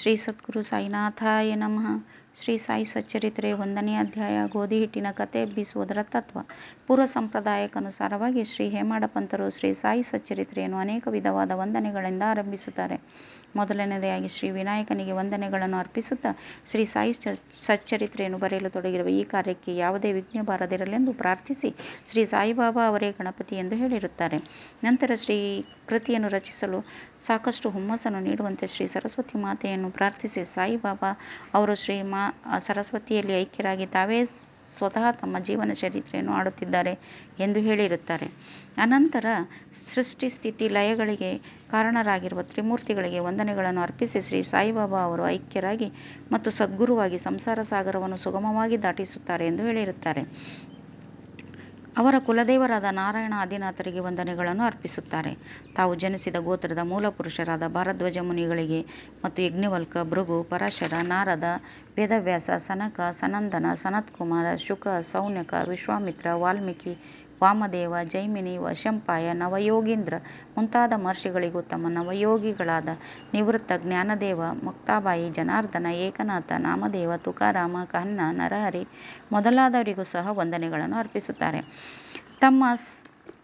ಶ್ರೀ ಸದ್ಗುರು ಸಾಯಿನಾಥಾಯ ನಮಃ. ಶ್ರೀ ಸಾಯಿ ಸಚ್ಚರಿತ್ರೆ 1ನೇ ಅಧ್ಯಾಯ. ಗೋಧಿ ಹಿಟ್ಟಿನ ಕತೆ ಬೀಸುವುದರ ತತ್ವ. ಪೂರ್ವ ಸಂಪ್ರದಾಯಕ್ಕನುಸಾರವಾಗಿ ಶ್ರೀ ಹೇಮಾಡ ಪಂತರು ಶ್ರೀ ಸಾಯಿ ಸಚ್ಚರಿತ್ರೆಯನ್ನು ಅನೇಕ ವಿಧವಾದ ವಂದನೆಗಳಿಂದ ಆರಂಭಿಸುತ್ತಾರೆ. ಮೊದಲನೆಯದಾಗಿ ಶ್ರೀ ವಿನಾಯಕನಿಗೆ ವಂದನೆಗಳನ್ನು ಅರ್ಪಿಸುತ್ತಾ ಶ್ರೀ ಸಾಯಿ ಸಚ್ಚರಿತ್ರೆಯನ್ನು ಬರೆಯಲು ತೊಡಗಿರುವ ಈ ಕಾರ್ಯಕ್ಕೆ ಯಾವುದೇ ವಿಘ್ನ ಬಾರದಿರಲೆಂದು ಪ್ರಾರ್ಥಿಸಿ ಶ್ರೀ ಸಾಯಿಬಾಬಾ ಅವರೇ ಗಣಪತಿ ಎಂದು ಹೇಳಿರುತ್ತಾರೆ. ನಂತರ ಶ್ರೀ ಕೃತಿಯನ್ನು ರಚಿಸಲು ಸಾಕಷ್ಟು ಹುಮ್ಮಸ್ಸನ್ನು ನೀಡುವಂತೆ ಶ್ರೀ ಸರಸ್ವತಿ ಮಾತೆಯನ್ನು ಪ್ರಾರ್ಥಿಸಿ ಸಾಯಿಬಾಬಾ ಅವರು ಶ್ರೀ ಸರಸ್ವತಿಯಲ್ಲಿ ಐಕ್ಯರಾಗಿ ತಾವೇ ಸ್ವತಃ ತಮ್ಮ ಜೀವನ ಚರಿತ್ರೆಯನ್ನು ಆಡುತ್ತಿದ್ದಾರೆ ಎಂದು ಹೇಳಿರುತ್ತಾರೆ. ಅನಂತರ ಸೃಷ್ಟಿ ಸ್ಥಿತಿ ಲಯಗಳಿಗೆ ಕಾರಣರಾಗಿರುವ ತ್ರಿಮೂರ್ತಿಗಳಿಗೆ ವಂದನೆಗಳನ್ನು ಅರ್ಪಿಸಿ ಶ್ರೀ ಸಾಯಿಬಾಬಾ ಅವರು ಐಕ್ಯರಾಗಿ ಮತ್ತು ಸದ್ಗುರುವಾಗಿ ಸಂಸಾರ ಸಾಗರವನ್ನು ಸುಗಮವಾಗಿ ದಾಟಿಸುತ್ತಾರೆ ಎಂದು ಹೇಳಿರುತ್ತಾರೆ. ಅವರ ಕುಲದೇವರಾದ ನಾರಾಯಣ ಆದಿನಾಥರಿಗೆ ವಂದನೆಗಳನ್ನು ಅರ್ಪಿಸುತ್ತಾರೆ. ತಾವು ಜನಿಸಿದ ಗೋತ್ರದ ಮೂಲ ಪುರುಷರಾದ ಭಾರದ್ವಾಜ ಮುನಿಗಳಿಗೆ ಮತ್ತು ಯಜ್ಞವಲ್ಕ, ಭೃಗು, ಪರಾಶರ, ನಾರದ, ವೇದವ್ಯಾಸ, ಸನಕ, ಸನಂದನ, ಸನತ್ಕುಮಾರ, ಶುಕ, ಸೌನಕ, ವಿಶ್ವಾಮಿತ್ರ, ವಾಲ್ಮೀಕಿ, ವಾಮದೇವ, ಜೈಮಿನಿ, ವೈಶಂಪಾಯ, ನವಯೋಗೀಂದ್ರ ಮುಂತಾದ ಮಹರ್ಷಿಗಳಿಗೂ ತಮ್ಮ ನವಯೋಗಿಗಳಾದ ನಿವೃತ್ತ, ಜ್ಞಾನದೇವ, ಮುಕ್ತಾಬಾಯಿ, ಜನಾರ್ದನ, ಏಕನಾಥ, ನಾಮದೇವ, ತುಕಾರಾಮ, ಕಹನ್ನ, ನರಹರಿ ಮೊದಲಾದವರಿಗೂ ಸಹ ವಂದನೆಗಳನ್ನು ಅರ್ಪಿಸುತ್ತಾರೆ. ತಮ್ಮ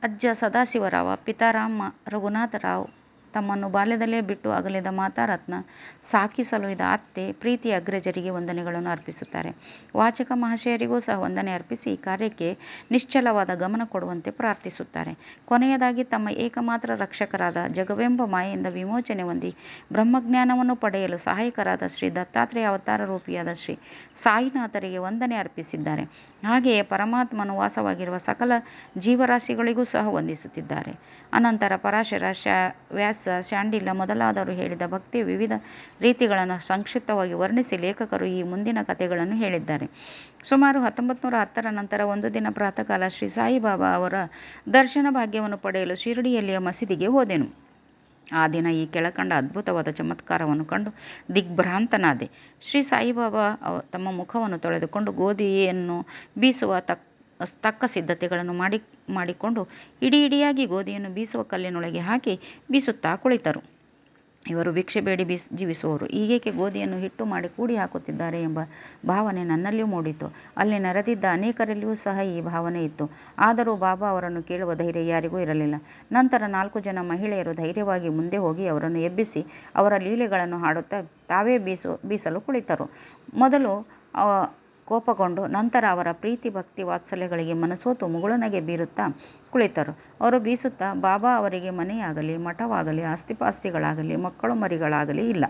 ಅಜ್ಜ ಸದಾಶಿವರಾವ, ಪಿತಾರಾಮ ರಘುನಾಥರಾವ್, ತಮ್ಮನ್ನು ಬಾಲ್ಯದಲ್ಲೇ ಬಿಟ್ಟು ಅಗಲಿದ ಮಾತಾರತ್ನ, ಸಾಕಿ ಸಲುಹಿದ ಅತ್ತೆ, ಪ್ರೀತಿಯ ಅಗ್ರಜರಿಗೆ ವಂದನೆಗಳನ್ನು ಅರ್ಪಿಸುತ್ತಾರೆ. ವಾಚಕ ಮಹಾಶಯರಿಗೂ ಸಹ ವಂದನೆ ಅರ್ಪಿಸಿ ಈ ಕಾರ್ಯಕ್ಕೆ ನಿಶ್ಚಲವಾದ ಗಮನ ಕೊಡುವಂತೆ ಪ್ರಾರ್ಥಿಸುತ್ತಾರೆ. ಕೊನೆಯದಾಗಿ ತಮ್ಮ ಏಕಮಾತ್ರ ರಕ್ಷಕರಾದ ಜಗವೆಂಬ ಮಾಯೆಯಿಂದ ವಿಮೋಚನೆ ಹೊಂದಿ ಬ್ರಹ್ಮಜ್ಞಾನವನ್ನು ಪಡೆಯಲು ಸಹಾಯಕರಾದ ಶ್ರೀ ದತ್ತಾತ್ರೇಯ ಅವತಾರ ರೂಪಿಯಾದ ಶ್ರೀ ಸಾಯಿನಾಥರಿಗೆ ವಂದನೆ ಅರ್ಪಿಸಿದ್ದಾರೆ. ಹಾಗೆಯೇ ಪರಮಾತ್ಮನು ವಾಸವಾಗಿರುವ ಸಕಲ ಜೀವರಾಶಿಗಳಿಗೂ ಸಹ ವಂದಿಸುತ್ತಿದ್ದಾರೆ. ಅನಂತರ ಪರಾಶರ, ವ್ಯಾಸ, ಶಾಂಡಿಲ್ಯ ಮೊದಲಾದವರು ಹೇಳಿದ ಭಕ್ತಿಯ ವಿವಿಧ ರೀತಿಗಳನ್ನು ಸಂಕ್ಷಿಪ್ತವಾಗಿ ವರ್ಣಿಸಿ ಲೇಖಕರು ಈ ಮುಂದಿನ ಕಥೆಗಳನ್ನು ಹೇಳಿದ್ದಾರೆ. ಸುಮಾರು 1910 ನಂತರ ಒಂದು ದಿನ ಪ್ರಾತಃಕಾಲ ಶ್ರೀ ಸಾಯಿಬಾಬಾ ಅವರ ದರ್ಶನ ಭಾಗ್ಯವನ್ನು ಪಡೆಯಲು ಶಿರಡಿಯಲ್ಲಿಯ ಮಸೀದಿಗೆ ಹೋದೆನು. ಆ ದಿನ ಈ ಕೆಳಕಂಡ ಅದ್ಭುತವಾದ ಚಮತ್ಕಾರವನ್ನು ಕಂಡು ದಿಗ್ಭ್ರಾಂತನಾದೆ. ಶ್ರೀ ಸಾಯಿಬಾಬಾ ತಮ್ಮ ಮುಖವನ್ನು ತೊಳೆದುಕೊಂಡು ಗೋಧಿಯನ್ನು ಬೀಸುವ ತಕ್ಕ ಸಿದ್ಧತೆಗಳನ್ನು ಮಾಡಿಕೊಂಡು ಇಡಿಯಾಗಿ ಗೋಧಿಯನ್ನು ಬೀಸುವ ಕಲ್ಲಿನೊಳಗೆ ಹಾಕಿ ಬೀಸುತ್ತಾ ಕುಳಿತರು. ಇವರು ಭಿಕ್ಷೆ ಬೇಡಿ ಜೀವಿಸುವವರು, ಹೀಗೇಕೆ ಗೋಧಿಯನ್ನು ಹಿಟ್ಟು ಮಾಡಿ ಕೂಡಿ ಹಾಕುತ್ತಿದ್ದಾರೆ ಎಂಬ ಭಾವನೆ ನನ್ನಲ್ಲಿಯೂ ಮೂಡಿತು. ಅಲ್ಲಿ ನೆರೆದಿದ್ದ ಅನೇಕರಲ್ಲಿಯೂ ಸಹ ಈ ಭಾವನೆ ಇತ್ತು. ಆದರೂ ಬಾಬಾ ಅವರನ್ನು ಕೇಳುವ ಧೈರ್ಯ ಯಾರಿಗೂ ಇರಲಿಲ್ಲ. ನಂತರ 4 ಜನ ಮಹಿಳೆಯರು ಧೈರ್ಯವಾಗಿ ಮುಂದೆ ಹೋಗಿ ಅವರನ್ನು ಎಬ್ಬಿಸಿ ಅವರ ಲೀಲೆಗಳನ್ನು ಹಾಡುತ್ತಾ ತಾವೇ ಬೀಸಲು ಕುಳಿತರು. ಮೊದಲು ಕೋಪಗೊಂಡು ನಂತರ ಅವರ ಪ್ರೀತಿ ಭಕ್ತಿ ವಾತ್ಸಲ್ಯಗಳಿಗೆ ಮನಸೋತು ಮುಗುಳುನಗೆ ಬೀರುತ್ತಾ ಕುಳಿತರು. ಅವರು ಬೀಸುತ್ತಾ, ಬಾಬಾ ಅವರಿಗೆ ಮನೆಯಾಗಲಿ, ಮಠವಾಗಲಿ, ಆಸ್ತಿಪಾಸ್ತಿಗಳಾಗಲಿ, ಮಕ್ಕಳು ಮರಿಗಳಾಗಲಿ ಇಲ್ಲ.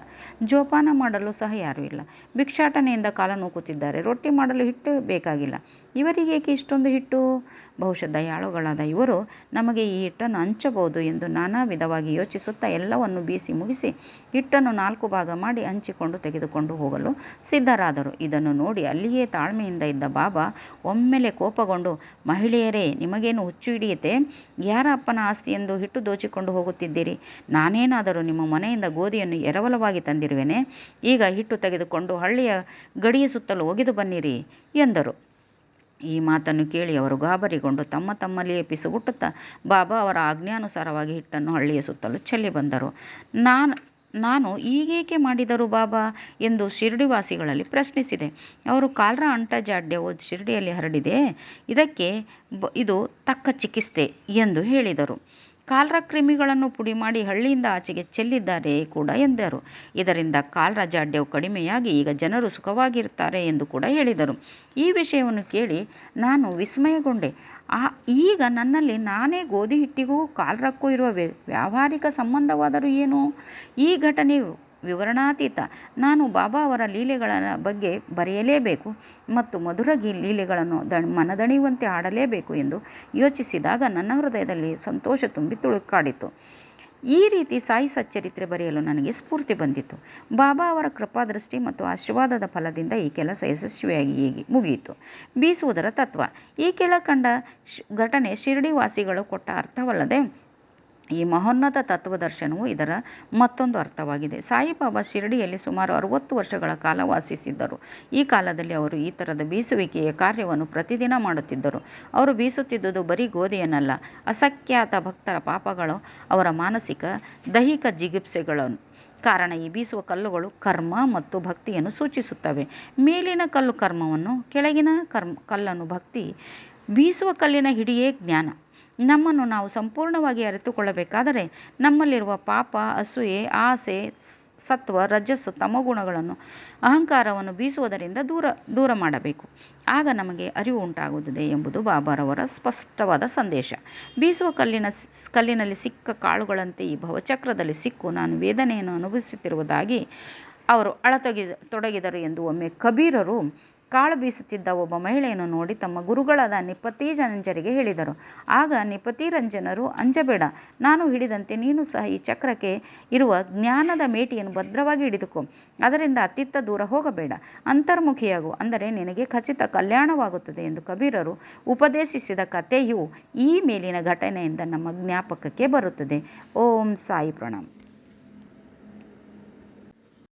ಜೋಪಾನ ಮಾಡಲು ಸಹ ಯಾರೂ ಇಲ್ಲ. ಭಿಕ್ಷಾಟನೆಯಿಂದ ಕಾಲ ನೂಕುತ್ತಿದ್ದಾರೆ. ರೊಟ್ಟಿ ಮಾಡಲು ಹಿಟ್ಟು ಬೇಕಾಗಿಲ್ಲ. ಇವರಿಗೇಕೆ ಇಷ್ಟೊಂದು ಹಿಟ್ಟು? ಬಹುಶಃ ದಯಾಳುಗಳಾದ ಇವರು ನಮಗೆ ಈ ಹಿಟ್ಟನ್ನು ಹಂಚಬಹುದು ಎಂದು ನಾನಾ ವಿಧವಾಗಿ ಯೋಚಿಸುತ್ತಾ ಎಲ್ಲವನ್ನು ಬೀಸಿ ಮುಗಿಸಿ ಹಿಟ್ಟನ್ನು 4 ಭಾಗ ಮಾಡಿ ಹಂಚಿಕೊಂಡು ತೆಗೆದುಕೊಂಡು ಹೋಗಲು ಸಿದ್ಧರಾದರು. ಇದನ್ನು ನೋಡಿ ಅಲ್ಲಿಯೇ ತಾಳ್ಮೆಯಿಂದ ಇದ್ದ ಬಾಬಾ ಒಮ್ಮೆಲೆ ಕೋಪಗೊಂಡು, ಮಹಿಳೆಯರೇ, ನಿಮಗೇನು ಹುಚ್ಚು ಹಿಡಿಯುತ್ತೆ? ಯಾರ ಅಪ್ಪನ ಆಸ್ತಿ ಎಂದು ಹಿಟ್ಟು ದೋಚಿಕೊಂಡು ಹೋಗುತ್ತಿದ್ದೀರಿ? ನಾನೇನಾದರೂ ನಿಮ್ಮ ಮನೆಯಿಂದ ಗೋಧಿಯನ್ನು ಎರವಲವಾಗಿ ತಂದಿರುವೆನೆ? ಈಗ ಹಿಟ್ಟು ತೆಗೆದುಕೊಂಡು ಹಳ್ಳಿಯ ಗಡಿಯ ಸುತ್ತಲೂ ಒಗೆದು ಬನ್ನಿರಿ ಎಂದರು. ಈ ಮಾತನ್ನು ಕೇಳಿ ಅವರು ಗಾಬರಿಗೊಂಡು ತಮ್ಮಲ್ಲಿಯೇ ಪಿಸುಗುಟ್ಟುತ್ತಾ ಬಾಬಾ ಅವರ ಆಜ್ಞಾನುಸಾರವಾಗಿ ಹಿಟ್ಟನ್ನು ಹಳ್ಳಿಯ ಸುತ್ತಲೂ ಚೆಲ್ಲಿ ಬಂದರು. ನಾನು ಈಗೇಕೆ ಮಾಡಿದರು ಬಾಬಾ ಎಂದು ಶಿರಡಿವಾಸಿಗಳಲ್ಲಿ ಪ್ರಶ್ನಿಸಿದೆ. ಅವರು ಕಾಲ್ರ ಅಂಟಜಾಡ್ಯವು ಶಿರಡಿಯಲ್ಲಿ ಹರಡಿದೆ, ಇದು ತಕ್ಕ ಚಿಕಿತ್ಸೆ ಎಂದು ಹೇಳಿದರು. ಕಾಲ್ರ ಕ್ರಿಮಿಗಳನ್ನು ಪುಡಿ ಮಾಡಿ ಹಳ್ಳಿಯಿಂದ ಆಚೆಗೆ ಚೆಲ್ಲಿದ್ದಾರೆ ಕೂಡ ಎಂದರು. ಇದರಿಂದ ಕಾಲ್ರ ಜಾಡ್ಯವು ಕಡಿಮೆಯಾಗಿ ಈಗ ಜನರು ಸುಖವಾಗಿರುತ್ತಾರೆ ಎಂದು ಕೂಡ ಹೇಳಿದರು. ಈ ವಿಷಯವನ್ನು ಕೇಳಿ ನಾನು ವಿಸ್ಮಯಗೊಂಡೆ. ಈಗ ನನ್ನಲ್ಲಿ ನಾನೇ ಗೋಧಿ ಹಿಟ್ಟಿಗೂ ಕಾಲ್ರಕ್ಕೂ ಇರುವ ವ್ಯಾವಹಾರಿಕ ಸಂಬಂಧವಾದರೂ ಏನು? ಈ ಘಟನೆ ವಿವರಣಾತೀತ. ನಾನು ಬಾಬಾ ಅವರ ಲೀಲೆಗಳ ಬಗ್ಗೆ ಬರೆಯಲೇಬೇಕು ಮತ್ತು ಮಧುರ ಲೀಲೆಗಳನ್ನು ಮನದಣಿಯುವಂತೆ ಆಡಲೇಬೇಕು ಎಂದು ಯೋಚಿಸಿದಾಗ ನನ್ನ ಹೃದಯದಲ್ಲಿ ಸಂತೋಷ ತುಂಬಿ ತುಳುಕಾಡಿತು. ಈ ರೀತಿ ಸಾಯಿ ಸಚ್ಚರಿತ್ರೆ ಬರೆಯಲು ನನಗೆ ಸ್ಫೂರ್ತಿ ಬಂದಿತು. ಬಾಬಾ ಅವರ ಕೃಪಾದೃಷ್ಟಿ ಮತ್ತು ಆಶೀರ್ವಾದದ ಫಲದಿಂದ ಈ ಕೆಲಸ ಯಶಸ್ವಿಯಾಗಿ ಮುಗಿಯಿತು. ಬೀಸುವುದರ ತತ್ವ. ಈ ಕೆಳಕಂಡ ಘಟನೆ ಶಿರಡಿವಾಸಿಗಳು ಕೊಟ್ಟ ಅರ್ಥವಲ್ಲದೆ ಈ ಮಹೋನ್ನತ ತತ್ವದರ್ಶನವು ಇದರ ಮತ್ತೊಂದು ಅರ್ಥವಾಗಿದೆ. ಸಾಯಿಬಾಬಾ ಶಿರಡಿಯಲ್ಲಿ ಸುಮಾರು 60 ವರ್ಷಗಳ ಕಾಲ ವಾಸಿಸಿದ್ದರು. ಈ ಕಾಲದಲ್ಲಿ ಅವರು ಈ ಥರದ ಬೀಸುವಿಕೆಯ ಕಾರ್ಯವನ್ನು ಪ್ರತಿದಿನ ಮಾಡುತ್ತಿದ್ದರು. ಅವರು ಬೀಸುತ್ತಿದ್ದುದು ಬರೀ ಗೋಧಿಯನ್ನಲ್ಲ, ಅಸಂಖ್ಯಾತ ಭಕ್ತರ ಪಾಪಗಳು, ಅವರ ಮಾನಸಿಕ ದೈಹಿಕ ಜಿಗುಪ್ಸೆಗಳನ್ನು ಕಾರಣ ಈ ಬೀಸುವ ಕಲ್ಲುಗಳು ಕರ್ಮ ಮತ್ತು ಭಕ್ತಿಯನ್ನು ಸೂಚಿಸುತ್ತವೆ. ಮೇಲಿನ ಕಲ್ಲು ಕರ್ಮವನ್ನು, ಕೆಳಗಿನ ಕಲ್ಲನ್ನು ಭಕ್ತಿ. ಬೀಸುವ ಕಲ್ಲಿನ ಹಿಡಿಯೇ ಜ್ಞಾನ. ನಮ್ಮನ್ನು ನಾವು ಸಂಪೂರ್ಣವಾಗಿ ಅರಿತುಕೊಳ್ಳಬೇಕಾದರೆ ನಮ್ಮಲ್ಲಿರುವ ಪಾಪ, ಅಸೂಯೆ, ಆಸೆ, ಸತ್ವ, ರಜಸ್ಸು, ತಮೋಗುಣಗಳನ್ನು, ಅಹಂಕಾರವನ್ನು ಬೀಸುವುದರಿಂದ ದೂರ ಮಾಡಬೇಕು. ಆಗ ನಮಗೆ ಅರಿವು ಉಂಟಾಗುತ್ತದೆ ಎಂಬುದು ಬಾಬಾರವರ ಸ್ಪಷ್ಟವಾದ ಸಂದೇಶ. ಬೀಸುವ ಕಲ್ಲಿನಲ್ಲಿ ಸಿಕ್ಕ ಕಾಳುಗಳಂತೆ ಈ ಭವಚಕ್ರದಲ್ಲಿ ಸಿಕ್ಕು ನಾನು ವೇದನೆಯನ್ನು ಅನುಭವಿಸುತ್ತಿರುವುದಾಗಿ ಅವರು ತೊಡಗಿದರು ಎಂದು ಒಮ್ಮೆ ಕಬೀರರು ಕಾಳು ಬೀಸುತ್ತಿದ್ದ ಒಬ್ಬ ಮಹಿಳೆಯನ್ನು ನೋಡಿ ತಮ್ಮ ಗುರುಗಳಾದ ನಿಪತಿರಂಜರಿಗೆ ಹೇಳಿದರು. ಆಗ ನಿಪತಿರಂಜನರು, ಅಂಜಬೇಡ, ನಾನು ಹಿಡಿದಂತೆ ನೀನು ಸಹ ಈ ಚಕ್ರಕ್ಕೆ ಇರುವ ಜ್ಞಾನದ ಮೇಟಿಯನ್ನು ಭದ್ರವಾಗಿ ಹಿಡಿದುಕೋ. ಅದರಿಂದ ಅತ್ತಿತ್ತ ದೂರ ಹೋಗಬೇಡ, ಅಂತರ್ಮುಖಿಯಾಗು, ಅಂದರೆ ನಿನಗೆ ಖಚಿತ ಕಲ್ಯಾಣವಾಗುತ್ತದೆ ಎಂದು ಕಬೀರರು ಉಪದೇಶಿಸಿದ ಕಥೆಯು ಈ ಮೇಲಿನ ಘಟನೆಯಿಂದ ನಮ್ಮ ಜ್ಞಾಪಕಕ್ಕೆ ಬರುತ್ತದೆ. ಓಂ ಸಾಯಿ ಪ್ರಣಾಮ್.